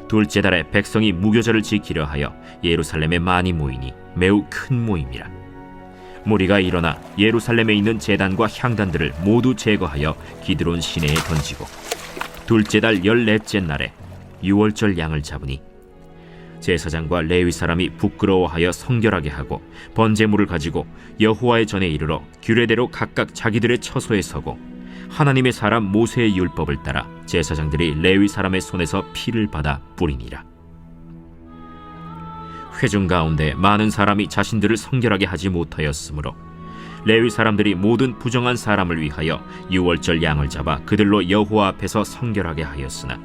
둘째 달에 백성이 무교절을 지키려 하여 예루살렘에 많이 모이니 매우 큰 모임이라. 무리가 일어나 예루살렘에 있는 제단과 향단들을 모두 제거하여 기드론 시내에 던지고 둘째 달 14째 날에 유월절 양을 잡으니 제사장과 레위 사람이 부끄러워하여 성결하게 하고 번제물을 가지고 여호와의 전에 이르러 규례대로 각각 자기들의 처소에 서고 하나님의 사람 모세의 율법을 따라 제사장들이 레위 사람의 손에서 피를 받아 뿌리니라. 회중 가운데 많은 사람이 자신들을 성결하게 하지 못하였으므로 레위 사람들이 모든 부정한 사람을 위하여 유월절 양을 잡아 그들로 여호와 앞에서 성결하게 하였으나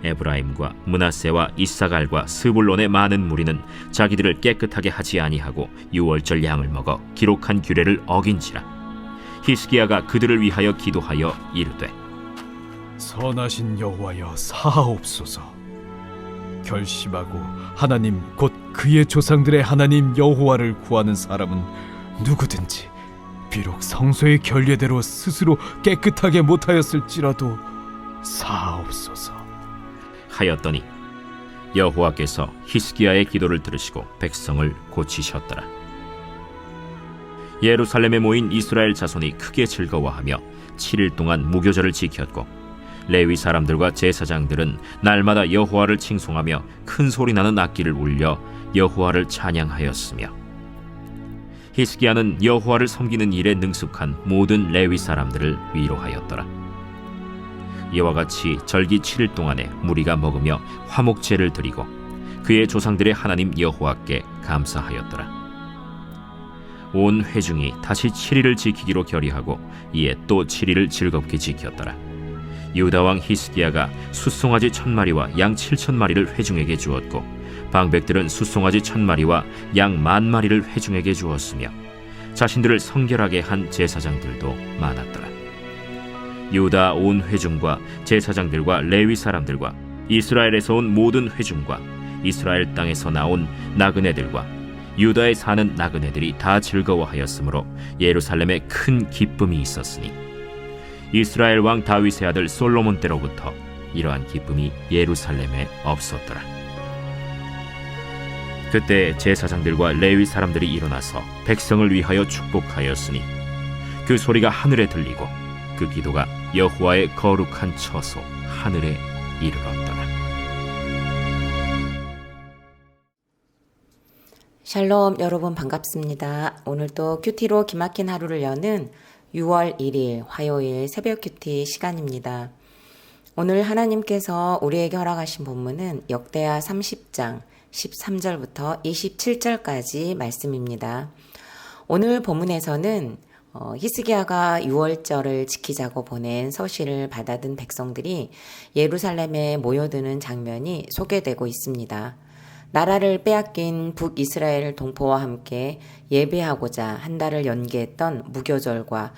에브라임과 므낫세와 이사갈과 스불론의 많은 무리는 자기들을 깨끗하게 하지 아니하고 유월절 양을 먹어 기록한 규례를 어긴지라. 히스기야가 그들을 위하여 기도하여 이르되 선하신 여호와여 사하옵소서. 결심하고 하나님 곧 그의 조상들의 하나님 여호와를 구하는 사람은 누구든지 비록 성소의 결례대로 스스로 깨끗하게 못하였을지라도 사하옵소서 하였더니 여호와께서 히스기야의 기도를 들으시고 백성을 고치셨더라. 예루살렘에 모인 이스라엘 자손이 크게 즐거워하며 7일 동안 무교절을 지켰고 레위 사람들과 제사장들은 날마다 여호와를 칭송하며 큰 소리 나는 악기를 울려 여호와를 찬양하였으며 히스기야는 여호와를 섬기는 일에 능숙한 모든 레위 사람들을 위로하였더라. 이와 같이 절기 7일 동안에 무리가 먹으며 화목제를 드리고 그의 조상들의 하나님 여호와께 감사하였더라. 온 회중이 다시 7일을 지키기로 결의하고 이에 또 7일을 즐겁게 지켰더라. 유다 왕 히스기야가 숫송아지 1000마리와 양 7000마리를 회중에게 주었고 방백들은 숫송아지 1000마리와 양 10,000마리를 회중에게 주었으며 자신들을 성결하게 한 제사장들도 많았더라. 유다 온 회중과 제사장들과 레위 사람들과 이스라엘에서 온 모든 회중과 이스라엘 땅에서 나온 나그네들과 유다에 사는 나그네들이 다 즐거워하였으므로 예루살렘에 큰 기쁨이 있었으니 이스라엘 왕 다윗의 아들 솔로몬 때로부터 이러한 기쁨이 예루살렘에 없었더라. 그때 제사장들과 레위 사람들이 일어나서 백성을 위하여 축복하였으니 그 소리가 하늘에 들리고 그 기도가 여호와의 거룩한 처소 하늘에 이르렀더라. 샬롬, 여러분 반갑습니다. 오늘도 큐티로 기막힌 하루를 여는 6월 1일 화요일 새벽 큐티 시간입니다. 오늘 하나님께서 우리에게 허락하신 본문은 역대하 30장 13절부터 27절까지 말씀입니다. 오늘 본문에서는 히스기야가 유월절을 지키자고 보낸 서신을 받아든 백성들이 예루살렘에 모여드는 장면이 소개되고 있습니다. 나라를 빼앗긴 북이스라엘 동포와 함께 예배하고자 한 달을 연기했던 무교절과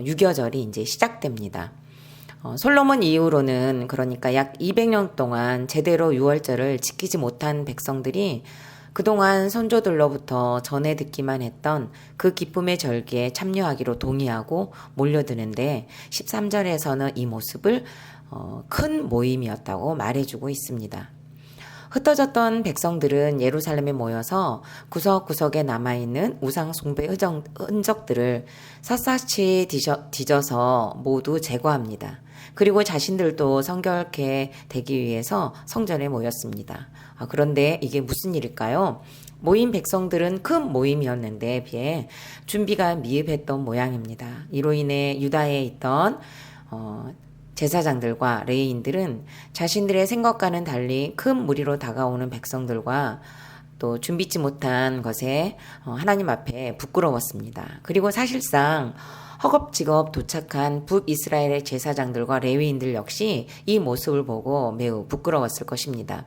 유교절이 이제 시작됩니다. 솔로몬 이후로는 그러니까 약 200년 동안 제대로 유월절을 지키지 못한 백성들이 그동안 선조들로부터 전해 듣기만 했던 그 기쁨의 절기에 참여하기로 동의하고 몰려드는데 13절에서는 이 모습을 큰 모임이었다고 말해주고 있습니다. 흩어졌던 백성들은 예루살렘에 모여서 구석구석에 남아있는 우상 숭배 흔적들을 샅샅이 뒤져서 모두 제거합니다. 그리고 자신들도 성결케 되기 위해서 성전에 모였습니다. 그런데 이게 무슨 일일까요? 모인 백성들은 큰 모임이었는데 비해 준비가 미흡했던 모양입니다. 이로 인해 유다에 있던 제사장들과 레위인들은 자신들의 생각과는 달리 큰 무리로 다가오는 백성들과 또 준비치 못한 것에 하나님 앞에 부끄러웠습니다. 그리고 사실상 허겁지겁 도착한 북이스라엘의 제사장들과 레위인들 역시 이 모습을 보고 매우 부끄러웠을 것입니다.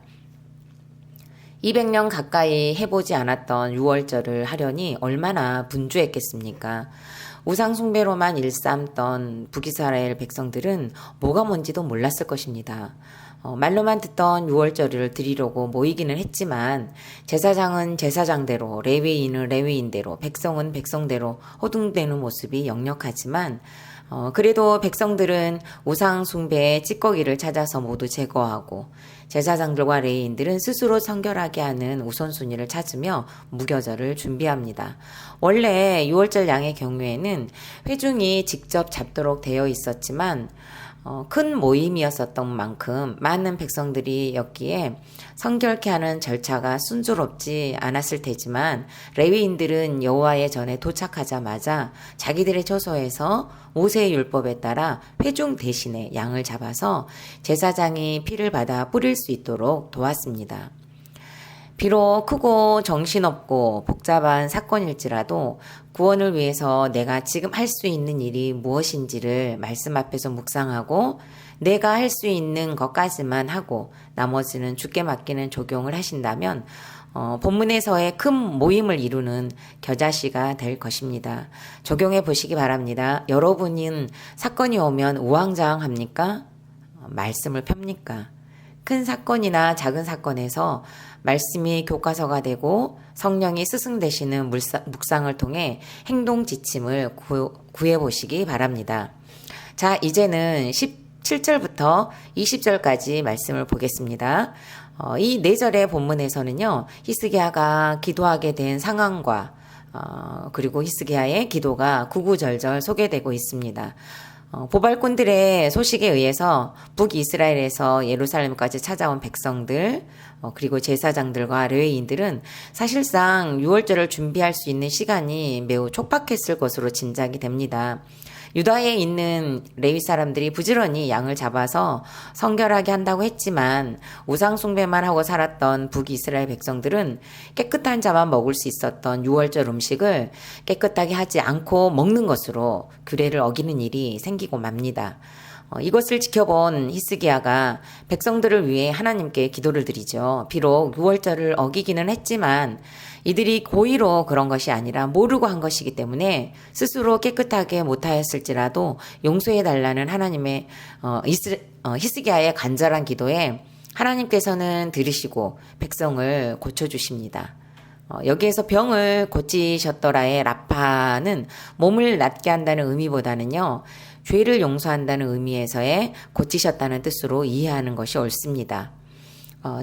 200년 가까이 해보지 않았던 유월절을 하려니 얼마나 분주했겠습니까? 우상 숭배로만 일삼던 북이스라엘 백성들은 뭐가 뭔지도 몰랐을 것입니다. 말로만 듣던 유월절을 드리려고 모이기는 했지만 제사장은 제사장대로, 레위인은 레위인대로, 백성은 백성대로 호둥대는 모습이 역력하지만 그래도 백성들은 우상 숭배의 찌꺼기를 찾아서 모두 제거하고 제사장들과 레위인들은 스스로 성결하게 하는 우선순위를 찾으며 무교절을 준비합니다. 원래 유월절 양의 경우에는 회중이 직접 잡도록 되어 있었지만 큰 모임이었었던 만큼 많은 백성들이 였기에 성결케 하는 절차가 순조롭지 않았을 테지만 레위인들은 여호와의 전에 도착하자마자 자기들의 처소에서 모세의 율법에 따라 회중 대신에 양을 잡아서 제사장이 피를 받아 뿌릴 수 있도록 도왔습니다. 비록 크고 정신없고 복잡한 사건일지라도 구원을 위해서 내가 지금 할 수 있는 일이 무엇인지를 말씀 앞에서 묵상하고 내가 할 수 있는 것까지만 하고 나머지는 주께 맡기는 적용을 하신다면 본문에서의 큰 모임을 이루는 겨자씨가 될 것입니다. 적용해 보시기 바랍니다. 여러분은 사건이 오면 우왕좌왕합니까? 말씀을 펴니까? 큰 사건이나 작은 사건에서 말씀이 교과서가 되고 성령이 스승 되시는 묵상을 통해 행동 지침을 구해 보시기 바랍니다. 자, 이제는 17절부터 20절까지 말씀을 보겠습니다. 이 4절의 본문에서는요, 히스기야가 기도하게 된 상황과 그리고 히스기야의 기도가 구구절절 소개되고 있습니다. 보발꾼들의 소식에 의해서 북이스라엘에서 예루살렘까지 찾아온 백성들 그리고 제사장들과 레위인들은 사실상 유월절을 준비할 수 있는 시간이 매우 촉박했을 것으로 짐작이 됩니다. 유다에 있는 레위 사람들이 부지런히 양을 잡아서 성결하게 한다고 했지만 우상 숭배만 하고 살았던 북이스라엘 백성들은 깨끗한 자만 먹을 수 있었던 유월절 음식을 깨끗하게 하지 않고 먹는 것으로 규례를 어기는 일이 생기고 맙니다. 이것을 지켜본 히스기야가 백성들을 위해 하나님께 기도를 드리죠. 비록 유월절을 어기기는 했지만 이들이 고의로 그런 것이 아니라 모르고 한 것이기 때문에 스스로 깨끗하게 못하였을지라도 용서해달라는 하나님의 히스기야의 간절한 기도에 하나님께서는 들으시고 백성을 고쳐주십니다. 여기에서 병을 고치셨더라의 라파는 몸을 낫게 한다는 의미보다는요, 죄를 용서한다는 의미에서의 고치셨다는 뜻으로 이해하는 것이 옳습니다.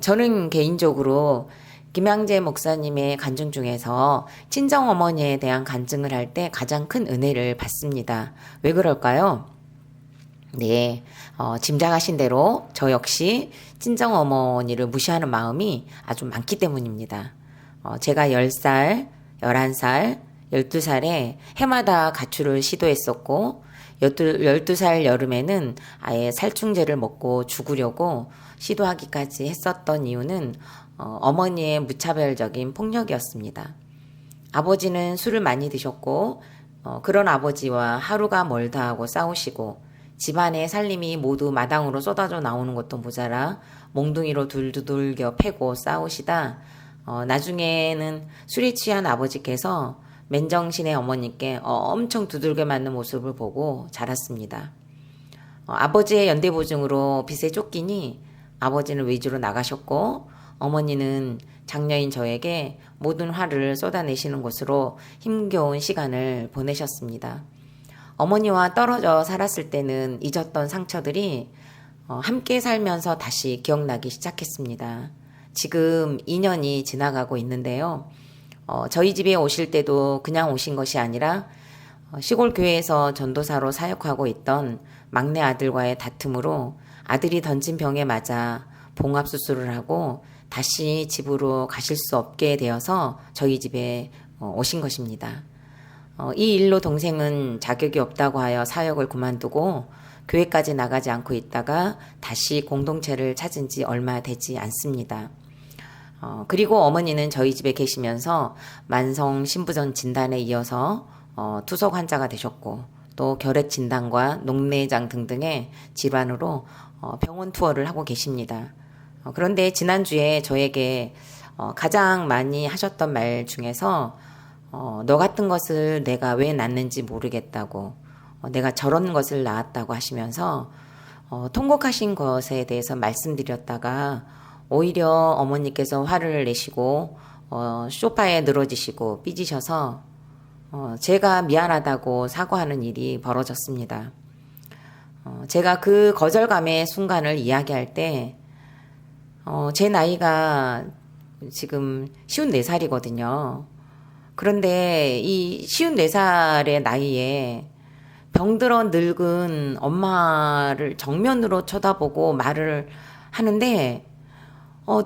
저는 개인적으로 김양재 목사님의 간증 중에서 친정어머니에 대한 간증을 할 때 가장 큰 은혜를 받습니다. 왜 그럴까요? 네, 짐작하신 대로 저 역시 친정어머니를 무시하는 마음이 아주 많기 때문입니다. 제가 10살, 11살, 12살에 해마다 가출을 시도했었고 12살 여름에는 아예 살충제를 먹고 죽으려고 시도하기까지 했었던 이유는 어머니의 무차별적인 폭력이었습니다. 아버지는 술을 많이 드셨고 그런 아버지와 하루가 멀다 하고 싸우시고 집안의 살림이 모두 마당으로 쏟아져 나오는 것도 모자라 몽둥이로 둘두들겨 패고 싸우시다 나중에는 술에 취한 아버지께서 맨정신의 어머니께 엄청 두들겨 맞는 모습을 보고 자랐습니다. 아버지의 연대보증으로 빚에 쫓기니 아버지는 외주로 나가셨고 어머니는 장녀인 저에게 모든 화를 쏟아내시는 것으로 힘겨운 시간을 보내셨습니다. 어머니와 떨어져 살았을 때는 잊었던 상처들이 함께 살면서 다시 기억나기 시작했습니다. 지금 2년이 지나가고 있는데요. 저희 집에 오실 때도 그냥 오신 것이 아니라 시골 교회에서 전도사로 사역하고 있던 막내 아들과의 다툼으로 아들이 던진 병에 맞아 봉합수술을 하고 다시 집으로 가실 수 없게 되어서 저희 집에 오신 것입니다. 이 일로 동생은 자격이 없다고 하여 사역을 그만두고 교회까지 나가지 않고 있다가 다시 공동체를 찾은 지 얼마 되지 않습니다. 그리고 어머니는 저희 집에 계시면서 만성 신부전 진단에 이어서 투석 환자가 되셨고 또 결핵 진단과 녹내장 등등의 질환으로 병원 투어를 하고 계십니다. 그런데 지난주에 저에게 가장 많이 하셨던 말 중에서 너 같은 것을 내가 왜 낳는지 모르겠다고 내가 저런 것을 낳았다고 하시면서 통곡하신 것에 대해서 말씀드렸다가 오히려 어머니께서 화를 내시고 소파에 늘어지시고 삐지셔서 제가 미안하다고 사과하는 일이 벌어졌습니다. 제가 그 거절감의 순간을 이야기할 때, 제 나이가 지금 54살이거든요. 그런데 이 54살의 나이에 병들어 늙은 엄마를 정면으로 쳐다보고 말을 하는데,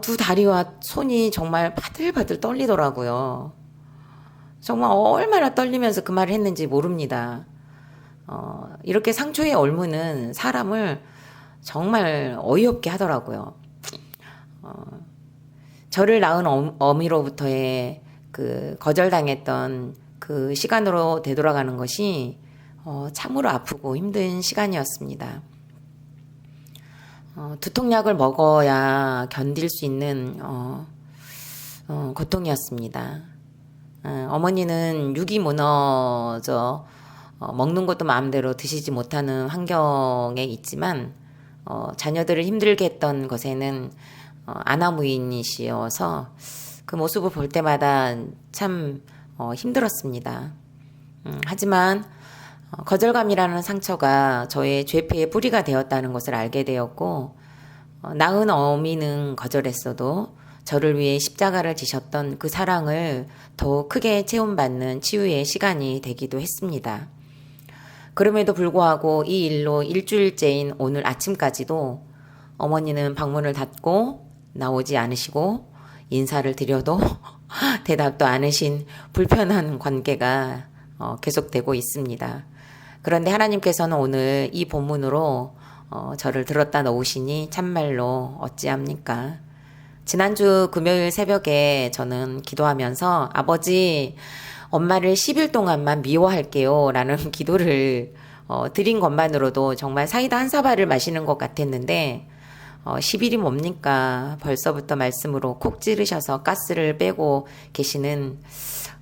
두 다리와 손이 정말 바들바들 떨리더라고요. 정말 얼마나 떨리면서 그 말을 했는지 모릅니다. 이렇게 상처에 얽무는 사람을 정말 어이없게 하더라고요. 저를 낳은 어미로부터의 그 거절당했던 그 시간으로 되돌아가는 것이 참으로 아프고 힘든 시간이었습니다. 두통약을 먹어야 견딜 수 있는 고통이었습니다. 어머니는 육이 무너져 먹는 것도 마음대로 드시지 못하는 환경에 있지만 자녀들을 힘들게 했던 것에는 아나무인이시여서 그 모습을 볼 때마다 참 힘들었습니다. 하지만 거절감이라는 상처가 저의 죄패의 뿌리가 되었다는 것을 알게 되었고, 낳은 어미는 거절했어도 저를 위해 십자가를 지셨던 그 사랑을 더 크게 체험받는 치유의 시간이 되기도 했습니다. 그럼에도 불구하고 이 일로 일주일째인 오늘 아침까지도 어머니는 방문을 닫고 나오지 않으시고 인사를 드려도 대답도 않으신 불편한 관계가 계속되고 있습니다. 그런데 하나님께서는 오늘 이 본문으로 저를 들었다 놓으시니 참말로 어찌합니까? 지난주 금요일 새벽에 저는 기도하면서 아버지, 엄마를 10일 동안만 미워할게요 라는 기도를 드린 것만으로도 정말 사이다 한 사발을 마시는 것 같았는데 10일이 뭡니까? 벌써부터 말씀으로 콕 찌르셔서 가스를 빼고 계시는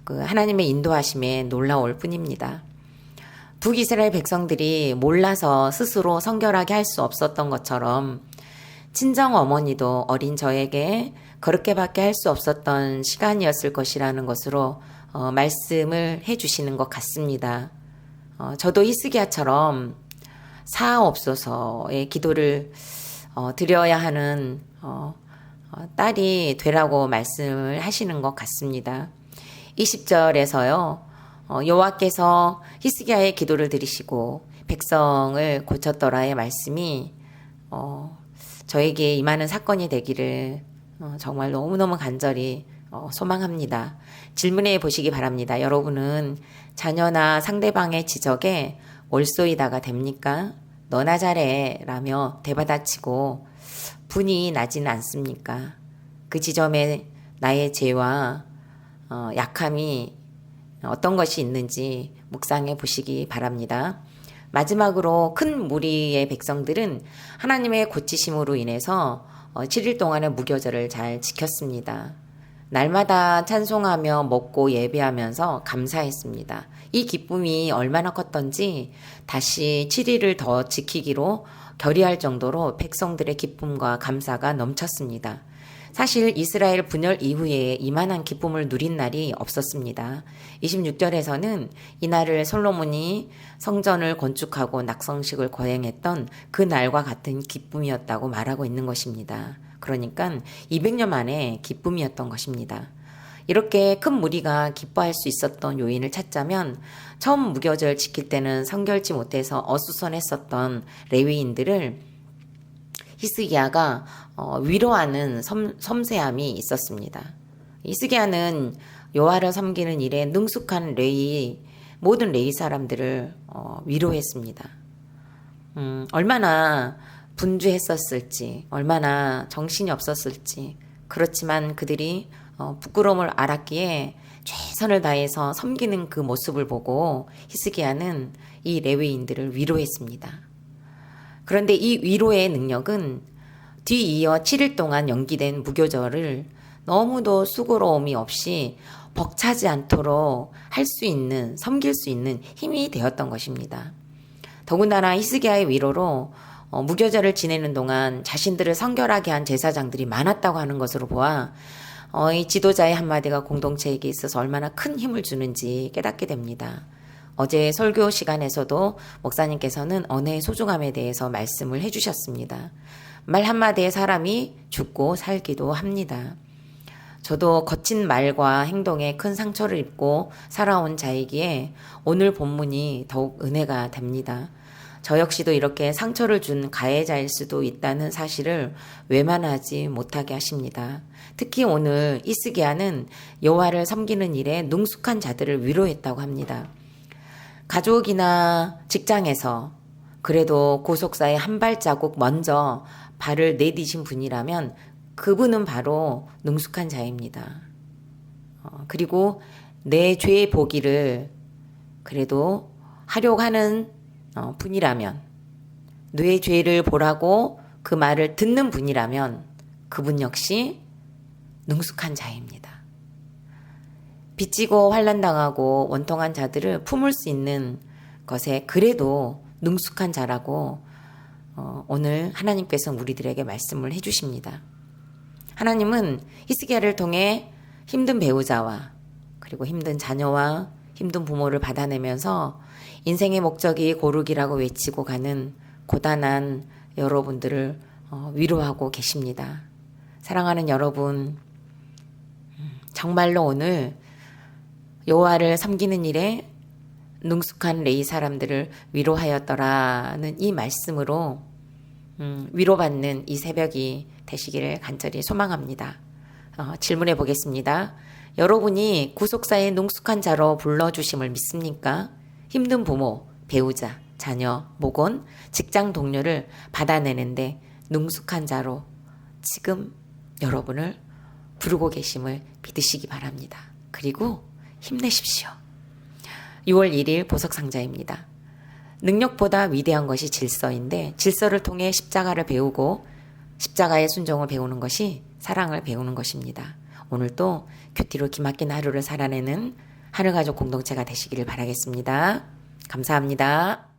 그 하나님의 인도하심에 놀라울 뿐입니다. 북이스라엘 백성들이 몰라서 스스로 성결하게 할 수 없었던 것처럼 친정 어머니도 어린 저에게 그렇게밖에 할 수 없었던 시간이었을 것이라는 것으로 말씀을 해주시는 것 같습니다. 저도 히스기야처럼 사하옵소서의 기도를 드려야 하는 딸이 되라고 말씀을 하시는 것 같습니다. 20절에서요. 여호와께서 히스기야의 기도를 들으시고 백성을 고쳤더라의 말씀이 저에게 임하는 사건이 되기를 정말 너무너무 간절히 소망합니다. 질문해 보시기 바랍니다. 여러분은 자녀나 상대방의 지적에 올소이다가 됩니까? 너나 잘해 라며 대받아치고 분이 나지는 않습니까? 그 지점에 나의 죄와 약함이 어떤 것이 있는지 묵상해 보시기 바랍니다. 마지막으로 큰 무리의 백성들은 하나님의 고치심으로 인해서 7일 동안의 무교절을 잘 지켰습니다. 날마다 찬송하며 먹고 예배하면서 감사했습니다. 이 기쁨이 얼마나 컸던지 다시 7일을 더 지키기로 결의할 정도로 백성들의 기쁨과 감사가 넘쳤습니다. 사실 이스라엘 분열 이후에 이만한 기쁨을 누린 날이 없었습니다. 26절에서는 이날을 솔로몬이 성전을 건축하고 낙성식을 거행했던 그 날과 같은 기쁨이었다고 말하고 있는 것입니다. 그러니까 200년 만에 기쁨이었던 것입니다. 이렇게 큰 무리가 기뻐할 수 있었던 요인을 찾자면 처음 무교절 지킬 때는 성결치 못해서 어수선했었던 레위인들을 히스기야가 위로하는 섬세함이 있었습니다. 히스기야는 여호와를 섬기는 일에 능숙한 모든 레위 사람들을 위로했습니다. 얼마나 분주했었을지, 얼마나 정신이 없었을지. 그렇지만 그들이 부끄러움을 알았기에 최선을 다해서 섬기는 그 모습을 보고 히스기야는 이 레위인들을 위로했습니다. 그런데 이 위로의 능력은 뒤이어 7일 동안 연기된 무교절을 너무도 수고로움이 없이 벅차지 않도록 할 수 있는, 섬길 수 있는 힘이 되었던 것입니다. 더군다나 히스기야의 위로로 무교절을 지내는 동안 자신들을 성결하게 한 제사장들이 많았다고 하는 것으로 보아 이 지도자의 한마디가 공동체에게 있어서 얼마나 큰 힘을 주는지 깨닫게 됩니다. 어제 설교 시간에서도 목사님께서는 언어의 소중함에 대해서 말씀을 해주셨습니다. 말 한마디에 사람이 죽고 살기도 합니다. 저도 거친 말과 행동에 큰 상처를 입고 살아온 자이기에 오늘 본문이 더욱 은혜가 됩니다. 저 역시도 이렇게 상처를 준 가해자일 수도 있다는 사실을 외면하지 못하게 하십니다. 특히 오늘 이스기야는 여호와를 섬기는 일에 능숙한 자들을 위로했다고 합니다. 가족이나 직장에서 그래도 구속사에 한 발자국 먼저 발을 내디신 분이라면 그분은 바로 능숙한 자입니다. 그리고 내 죄의 보기를 그래도 하려고 하는 분이라면, 내 죄를 보라고 그 말을 듣는 분이라면 그분 역시 능숙한 자입니다. 빚지고 환난당하고 원통한 자들을 품을 수 있는 것에 그래도 능숙한 자라고 오늘 하나님께서 우리들에게 말씀을 해주십니다. 하나님은 히스기야를 통해 힘든 배우자와 그리고 힘든 자녀와 힘든 부모를 받아내면서 인생의 목적이 고르기라고 외치고 가는 고단한 여러분들을 위로하고 계십니다. 사랑하는 여러분, 정말로 오늘 여호와를 섬기는 일에 능숙한 레위 사람들을 위로하였더라는 이 말씀으로 위로받는 이 새벽이 되시기를 간절히 소망합니다. 질문해 보겠습니다. 여러분이 구속사의 능숙한 자로 불러주심을 믿습니까? 힘든 부모, 배우자, 자녀, 목원, 직장 동료를 받아내는데 능숙한 자로 지금 여러분을 부르고 계심을 믿으시기 바랍니다. 그리고 힘내십시오. 6월 1일 보석상자입니다. 능력보다 위대한 것이 질서인데 질서를 통해 십자가를 배우고 십자가의 순종을 배우는 것이 사랑을 배우는 것입니다. 오늘도 큐티로 기막힌 하루를 살아내는 하늘가족 공동체가 되시기를 바라겠습니다. 감사합니다.